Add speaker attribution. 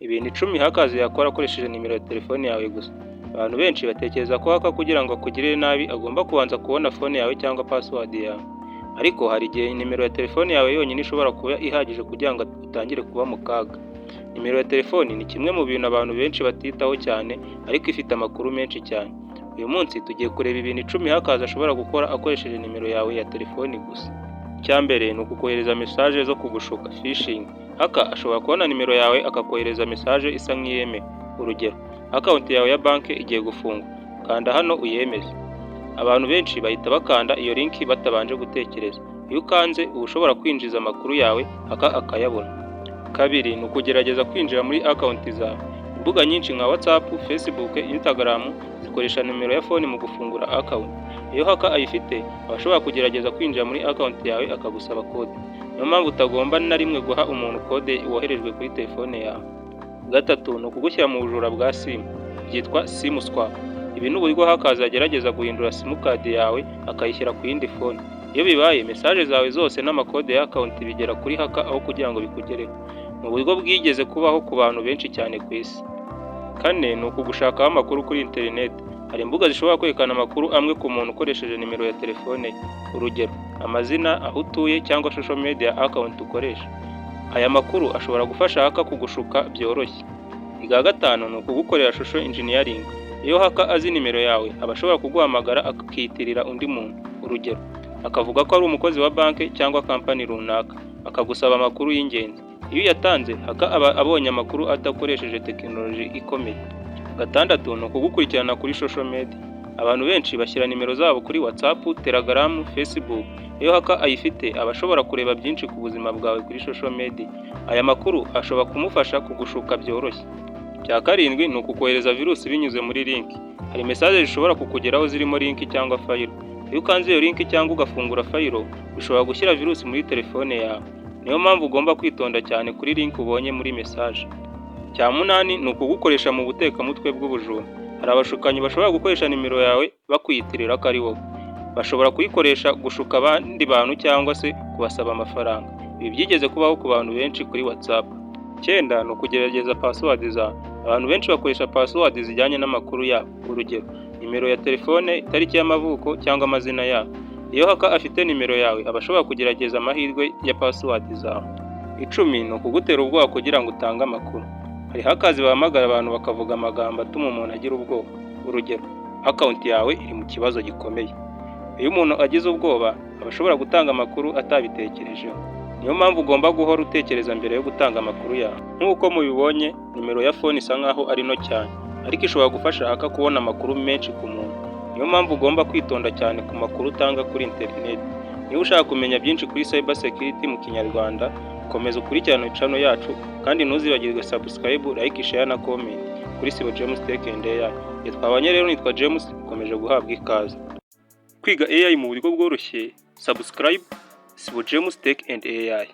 Speaker 1: Ibintu 10 hackers yakora akoresheje nimero ya telefone yawe gusa. Abantu benshi batekereza ko haka kugira ngo akugirire nabi agomba kubanza kubona phone yawe cyangwa password yawe. Ariko hari igihe nimero ya telefone yawe yonyine ishobora kuba ihagije kugira ngo utangire kuba mu kaga. Nimero ya telefone ni kimwe mu bintu abantu benshi batitaho cyane, ariko ifite amakuru menshi cyane. Uyu munsi tugiye kureba ibintu 10 hackers ashobora gukora akoresheje nimero yawe ya telefone gusa. Icyambere ni ukukohereza message zo kugushuka phishing. Haka ashobora kubona nimero yawe akakohereza message isa nk'iyeme. Urugero, account yawe ya banki igiye gufungwa. Kanda hano uyemeze. Abantu benshi bahita bakanda iyo link batabanje gutekereza. Iyo ukanze uba ushobora kwinjiza amakuru yawe haka akayabona. Kabiri ni ukugerageza kwinjira muri account zawe. Imbuga nyinshi nka WhatsApp, Facebook, Instagram zikoresha nimero ya phone mu gufungura account. Iyo haka ayifite abashobora kugerageza kwinjira muri account yawe akagusaba code. Niyo mpamvu utagomba na rimwe guha umuntu code woherejwe kuri telefone yawe. Gatatu ni ukugushyira mu bujura bwa SIM, byitwa SIM swap. Ibi ni uburyo hackers agerageza guhindura SIM card yawe akayishyira ku yindi phone. Iyo bibaye message zawe zose n'amakode ya account bigera kuri hacker aho kugira ngo bikugereho. Mu buryo bwigeze kubaho ku bantu benshi cyane ku isi. Kane ni ukugushakaho amakuru kuri internet. Hari imbuga zishobora kwerekana amakuru amwe ku muntu ukoresheje nimero ya telefone. Urugero, amazina, aho utuye cyangwa social media account ukoresha. Aya makuru ashobora gufasha haka kugushuka byoroshye. Iga gatanu ni ukugukorera social engineering. Iyo haka azi nimero yawe abashobora kuguhamagara akitirira undi muntu. Urugero, akavuga ko ari umukozi wa banki cyangwa company runaka, akagusaba amakuru y'ingenzi. Iyo yatanze haka aba abonye amakuru adakoresheje technology ikomeye. Gatandatu ni ukugukurikirana kuri social media. Abantu benshi bashyira nimero zabo kuri WhatsApp, Telegram, Facebook. Iyo haka ayifite abashobora kureba byinshi ku buzima bwawe kuri social media. Aya makuru ashobora kumufasha kugushuka byoroshye. Cya karindwi ni ukukohereza virusi binyuze muri link. Hari message zishobora kukugeraho zirimo link cyangwa file. Iyo ukanze iyo link cyangwa ugafungura file, bishobora gushyira virusi muri telefone yawe. Niyo mpamvu ugomba kwitonda cyane kuri link ubonye muri message. Cya munani ni ukugukoresha mu butekamutwe bw'ubujura. Hari abashukanyi bashobora gukoresha nimero yawe bakwiyitirira ko ari wowe. Bashobora kuyikoresha gushuka abandi bantu cyangwa se kubasaba amafaranga. Ibi byigeze kubaho ku bantu benshi kuri WhatsApp. 9 ni ukugerageza password zawe. Abantu benshi bakoresha password zijyanye n'amakuru yabo. Urugero, nimero ya telefone, itariki y'amavuko cyangwa amazina yabo. Iyo haka afite nimero yawe abashobora kugerageza amahirwe ya password zawe. 10 ni ukugutera ubwoba kugira ngo utange amakuru. Hari hackers bahamagara abantu bakavuga amagambo atuma umuntu agira ubwoba. Urugero, account yawe iri mu kibazo gikomeye. Iyo umuntu agize ubwoba abashobora gutanga amakuru atabitekerejeho. Niyo mpamvu ugomba guhora utekereza mbere yo gutanga amakuru yawe. Nk'uko mubibonye, nimero ya phone isa nkaho ari no cyane, ariko ishobora gufasha haka kubona amakuru menshi ku muntu. Niyo mpamvu ugomba kwitonda cyane ku makuru utanga kuri internet. Niba ushaka kumenya byinshi kuri cyber security mu Kinyarwanda, komeza ukurikirane channel yacu kandi ntuzibagirwe subscribe, like, share na comment kuri Sibo James Tech and AI. Twabanye rero nitwa James, ukomeje guhabwa ikaze. Kwiga AI mu buryo bworoshye, subscribe Sibo James Tech and AI.